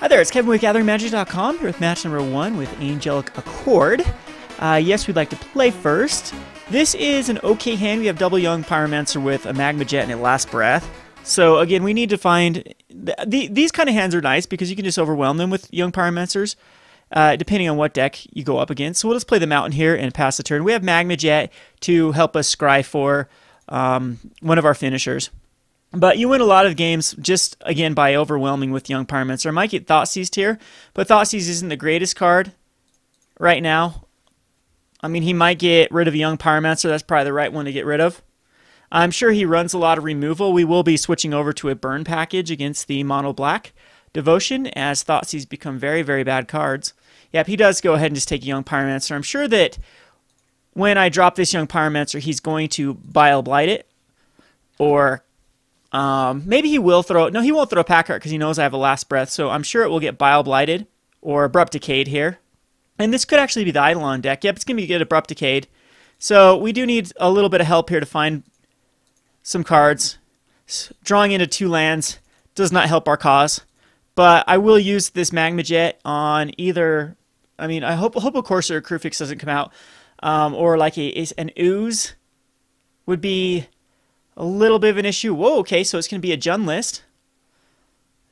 Hi there, it's Kevin with GatheringMagic.com here with match number 1 with Angelic Accord. Yes, we'd like to play first. This is an okay hand. We have double Young Pyromancer with a Magma Jet and a Last Breath. So again, we need to find... these kind of hands are nice because you can just overwhelm them with Young Pyromancers, depending on what deck you go up against. So we'll just play the Mountain here and pass the turn. We have Magma Jet to help us scry for one of our finishers. But you win a lot of games just, again, by overwhelming with Young Pyromancer. I might get Thoughtseized here, but Thoughtseize isn't the greatest card right now. I mean, he might get rid of a Young Pyromancer. That's probably the right one to get rid of. I'm sure he runs a lot of removal. We will be switching over to a burn package against the mono black Devotion as Thoughtseize become very, very bad cards. Yep, he does go ahead and just take a Young Pyromancer. I'm sure that when I drop this Young Pyromancer, he's going to Bile Blight it, or... maybe he will throw... No, he won't throw a pack art because he knows I have a Last Breath, so I'm sure it will get Bile Blighted or Abrupt Decayed here. And this could actually be the Eidolon deck. Yep, it's going to be good Abrupt Decayed. So we do need a little bit of help here to find some cards. Drawing into 2 lands does not help our cause. But I will use this Magma Jet on either... I mean, I hope a Corsair or Crewfix doesn't come out. Or like an Ooze would be... a little bit of an issue. Whoa, okay, so it's going to be a Jund list.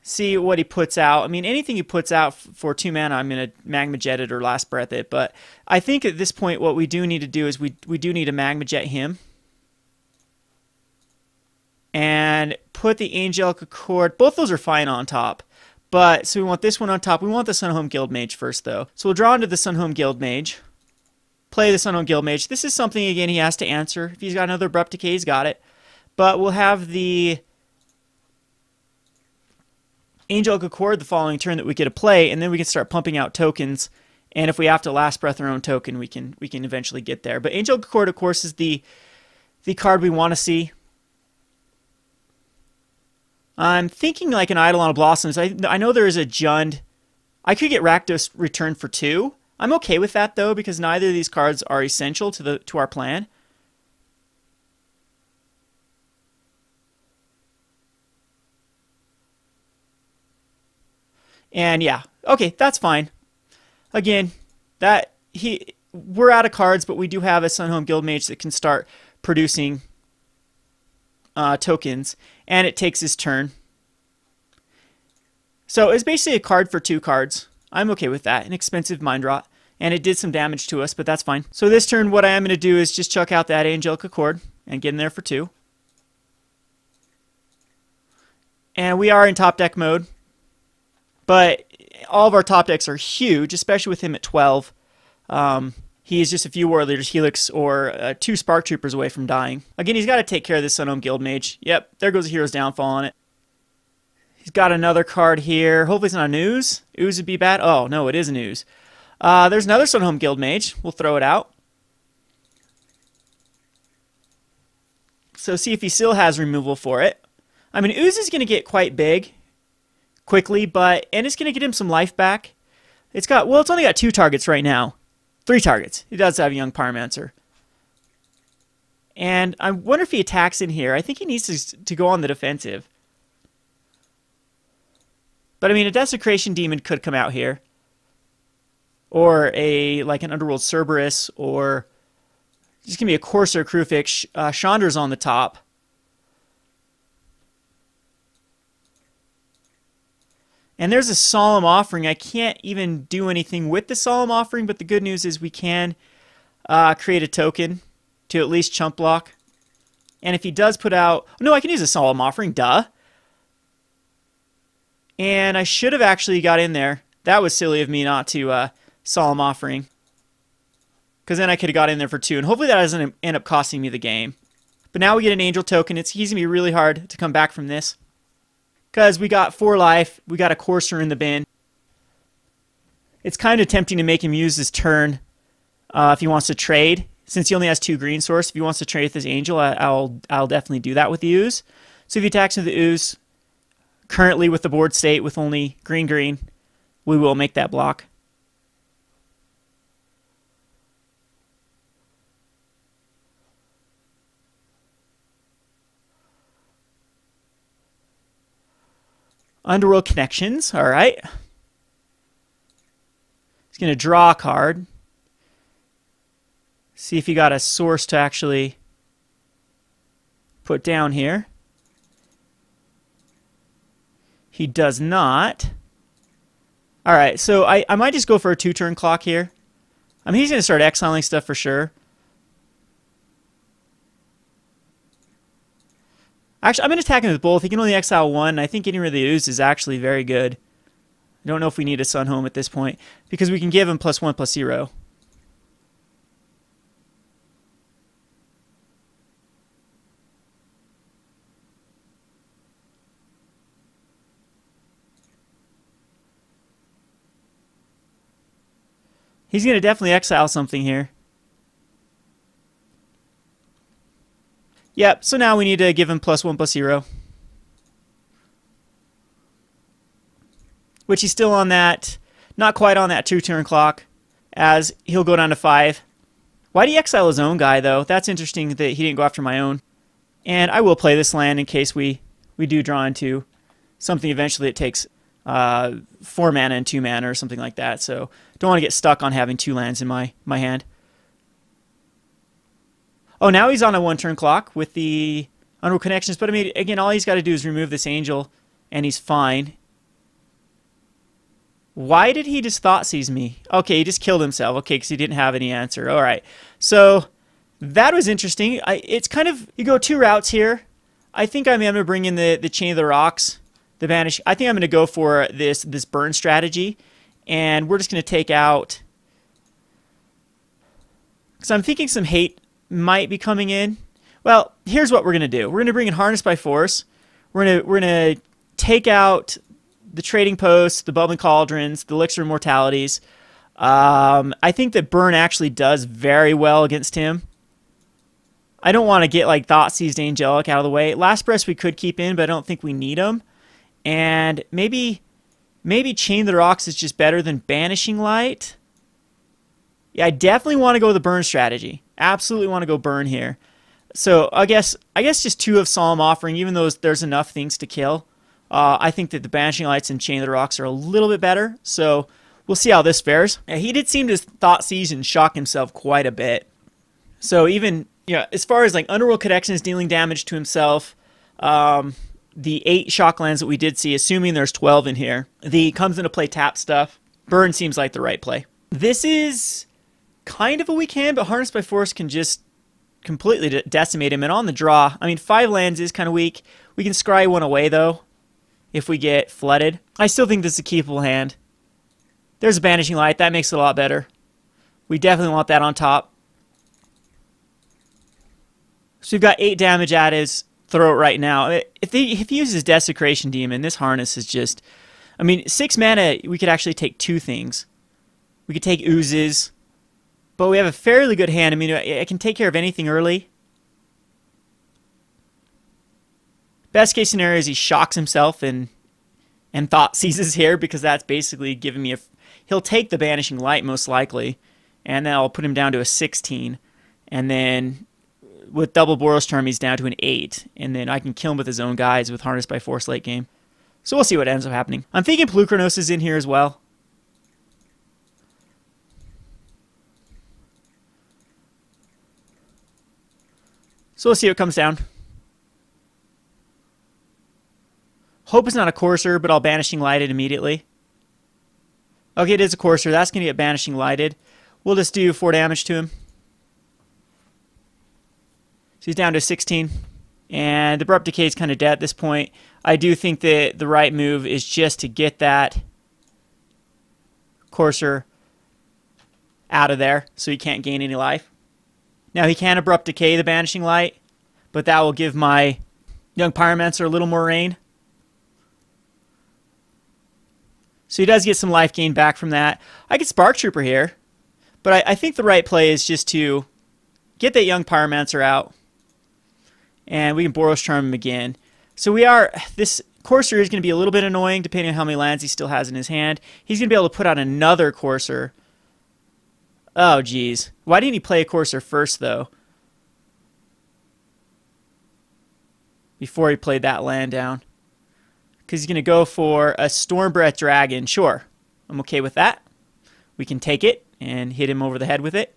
See what he puts out. I mean, anything he puts out for 2 mana, I'm going to Magma Jet it or Last Breath it. But I think at this point, what we do need to do is we do need to Magma Jet him. And put the Angelic Accord. Both those are fine on top. But, so we want this one on top. We want the Sunhome Guildmage first, though. So we'll draw into the Sunhome Guildmage. Play the Sunhome Guildmage. This is something, again, he has to answer. If he's got another Abrupt Decay, he's got it. But we'll have the Angelic Accord the following turn that we get to play, and then we can start pumping out tokens. And if we have to Last Breath our own token, we can eventually get there. But Angelic Accord, of course, is the card we want to see. I'm thinking like an Eidolon of Blossoms. I know there is a Jund. I could get Rakdos returned for 2. I'm okay with that though, because neither of these cards are essential to our plan. And yeah, okay, that's fine. Again, we're out of cards, but we do have a Sunhome Guildmage that can start producing tokens, and it takes his turn. So it's basically a card for 2 cards. I'm okay with that. An expensive Mind Rot, and it did some damage to us, but that's fine. So this turn, what I am going to do is just chuck out that Angelic Accord and get in there for 2. And we are in top deck mode. But all of our top decks are huge, especially with him at 12. He is just a few Warleaders, Helix, or 2 Spark Troopers away from dying. Again, he's got to take care of this Sunhome Guildmage. Yep, there goes a Hero's Downfall on it. He's got another card here. Hopefully it's not an Ooze. Ooze would be bad. Oh, no, it is an Ooze. There's another Sunhome Guildmage. We'll throw it out. So see if he still has removal for it. I mean, Ooze is going to get quite big quickly, and it's going to get him some life back. It's only got 2 targets right now. 3 targets. He does have a Young Pyromancer. And I wonder if he attacks in here. I think he needs to go on the defensive. But I mean, a Desecration Demon could come out here. Or like an Underworld Cerberus, or just going to be a Corsair Crewfix. Chandra's on the top. And there's a Solemn Offering. I can't even do anything with the Solemn Offering, but the good news is we can create a token to at least chump block. And if he does put out... No, I can use a Solemn Offering, duh. And I should have actually got in there. That was silly of me not to Solemn Offering. Because then I could have got in there for 2. And hopefully that doesn't end up costing me the game. But now we get an Angel token. He's going to be really hard to come back from this. Because we got 4 life, we got a Corsair in the bin. It's kind of tempting to make him use his turn if he wants to trade. Since he only has 2 green source, if he wants to trade with his Angel, I'll definitely do that with the Ooze. So if he attacks with the Ooze, currently with the board state with only green, we will make that block. Underworld Connections, all right. He's going to draw a card. See if he got a source to actually put down here. He does not. Alright, so I might just go for a 2-turn clock here. I mean, he's going to start exiling stuff for sure. Actually, I'm going to attack him with both. He can only exile one. I think getting rid of the ooze is actually very good. I don't know if we need a Sunhome at this point, because we can give him +1/+0. He's going to definitely exile something here. Yep, so now we need to give him +1/+0. Which he's still on that, not quite on that 2-turn clock, as he'll go down to 5. Why did he exile his own guy, though? That's interesting that he didn't go after my own. And I will play this land in case we do draw into something eventually that takes 4 mana and 2 mana or something like that. So don't want to get stuck on having 2 lands in my hand. Oh, now he's on a 1-turn clock with the Unreal Connections. But I mean, again, all he's got to do is remove this angel, and he's fine. Why did he just thought seize me? Okay, he just killed himself. Okay, because he didn't have any answer. All right. So that was interesting. It's kind of, you go 2 routes here. I think I'm going to bring in the Chain of the Rocks, the Banish. I think I'm going to go for this burn strategy. And we're just going to take out, because I'm thinking some hate might be coming in. Well, here's what we're going to do. We're going to bring in Harness by Force. We're going to take out the Trading Posts, the Bubbling Cauldrons, the Elixir of Immortalities. I think that Burn actually does very well against him. I don't want to get like Thoughtseized Angelic out of the way. Last Breath we could keep in, but I don't think we need him. And maybe Chain of the Rocks is just better than Banishing Light. Yeah, I definitely want to go with the Burn strategy. Absolutely want to go Burn here. So I guess just 2 of Solemn Offering, even though there's enough things to kill. I think that the Banishing Lights and Chain of the Rocks are a little bit better. So we'll see how this fares. Yeah, he did seem to Thoughtseize and shock himself quite a bit. So even, as far as like Underworld Connections dealing damage to himself, the 8 shock lands that we did see, assuming there's 12 in here, the comes into play tap stuff. Burn seems like the right play. This is kind of a weak hand, but Harness by Force can just completely decimate him. And on the draw, I mean, 5 lands is kind of weak. We can scry 1 away, though, if we get flooded. I still think this is a keepable hand. There's a Banishing Light. That makes it a lot better. We definitely want that on top. So we've got 8 damage at his throat right now. If he uses Desecration Demon, this Harness is just... I mean, 6 mana, we could actually take 2 things. We could take Oozes, but we have a fairly good hand. I mean, I can take care of anything early. Best case scenario is he shocks himself and Thoughtseizes here, because that's basically giving me a... He'll take the Banishing Light most likely, and then I'll put him down to a 16. And then with double Boros Charm, he's down to an 8. And then I can kill him with his own guys with Harness by Force late game. So we'll see what ends up happening. I'm thinking Plukranos is in here as well. So we'll see what comes down. Hope it's not a Courser, but I'll Banishing Light it immediately. Okay, it is a Courser. That's going to get Banishing Lighted. We'll just do 4 damage to him. So he's down to 16. And the Abrupt Decay is kind of dead at this point. I do think that the right move is just to get that Courser out of there so he can't gain any life. Now he can Abrupt Decay the Banishing Light, but that will give my Young Pyromancer a little more rain. So he does get some life gain back from that. I could Spark Trooper here, but I think the right play is just to get that Young Pyromancer out, and we can Boros Charm him again. So this Courser is going to be a little bit annoying depending on how many lands he still has in his hand. He's going to be able to put out another Courser. Oh, geez. Why didn't he play a Courser first, though? Before he played that land down. Because he's going to go for a Stormbreath Dragon. Sure, I'm okay with that. we can take it and hit him over the head with it.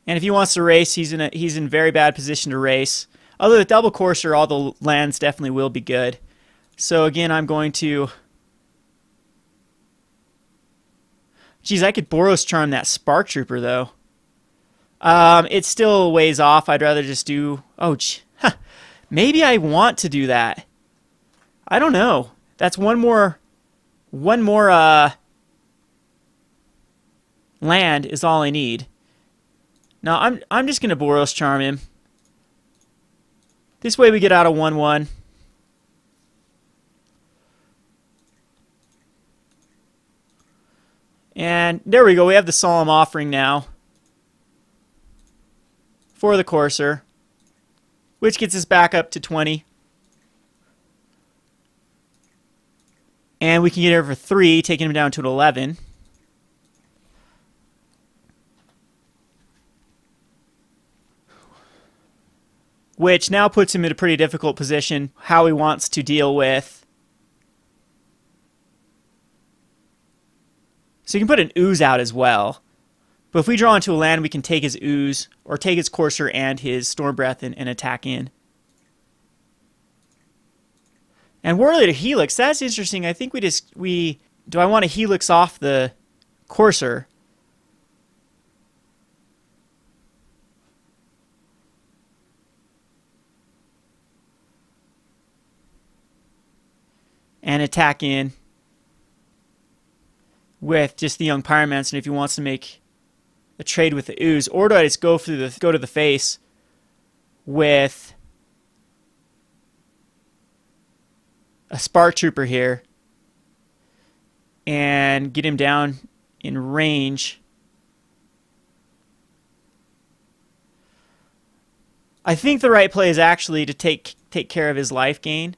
And if he wants to race, he's in very bad position to race. Although with double Courser, all the lands definitely will be good. So again, I'm going to... Geez, I could Boros Charm that Spark Trooper, though. It's still ways off. I'd rather just do... Oh, maybe I want to do that. I don't know. That's one more land is all I need. Now, I'm just going to Boros Charm him. This way we get out a 1/1. And there we go. We have the Solemn Offering now for the Courser, which gets us back up to 20. And we can get over 3, taking him down to an 11. Which now puts him in a pretty difficult position, how he wants to deal with. So you can put an ooze out as well. But if we draw into a land, we can take his ooze, or take his Courser and his Storm Breath and attack in. And Warleader Helix, that's interesting. I think do I want to Helix off the Courser? And attack in with just the Young Pyromancer if he wants to make a trade with the ooze. Or do I just go to the face with a Spark Trooper here and get him down in range? I think the right play is actually to take care of his life gain.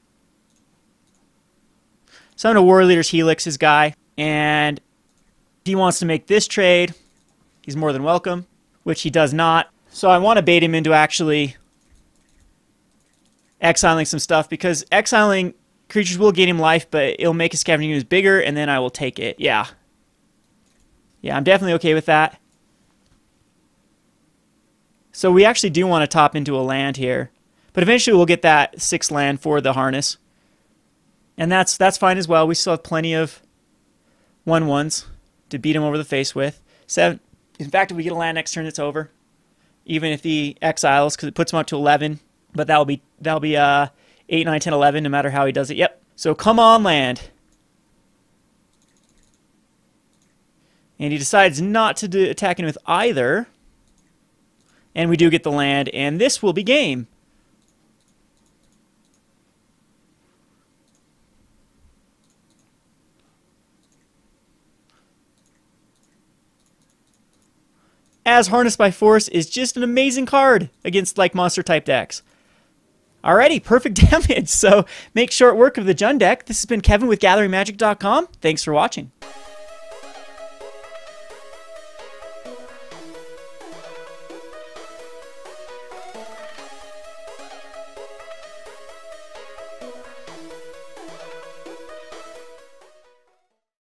So I'm going to Warleader's Helix his guy, and if he wants to make this trade, he's more than welcome, which he does not. So I want to bait him into actually exiling some stuff, because exiling creatures will gain him life, but it'll make his scavenging ooze bigger, and then I will take it. Yeah. Yeah, I'm definitely okay with that. So we actually do want to top into a land here, but eventually we'll get that 6th land for the harness. And that's fine as well. We still have plenty of 1/1s to beat him over the face with. 7. In fact, if we get a land next turn, it's over. Even if he exiles, because it puts him up to 11. But that'll be 8, 9, 10, 11, no matter how he does it. Yep. So come on, land. And he decides not to attack him with either. And we do get the land, and this will be game. As Harnessed by Force is just an amazing card against like monster type decks. Alrighty, perfect damage. So make short work of the Jund deck. This has been Kevin with GatheringMagic.com. Thanks for watching.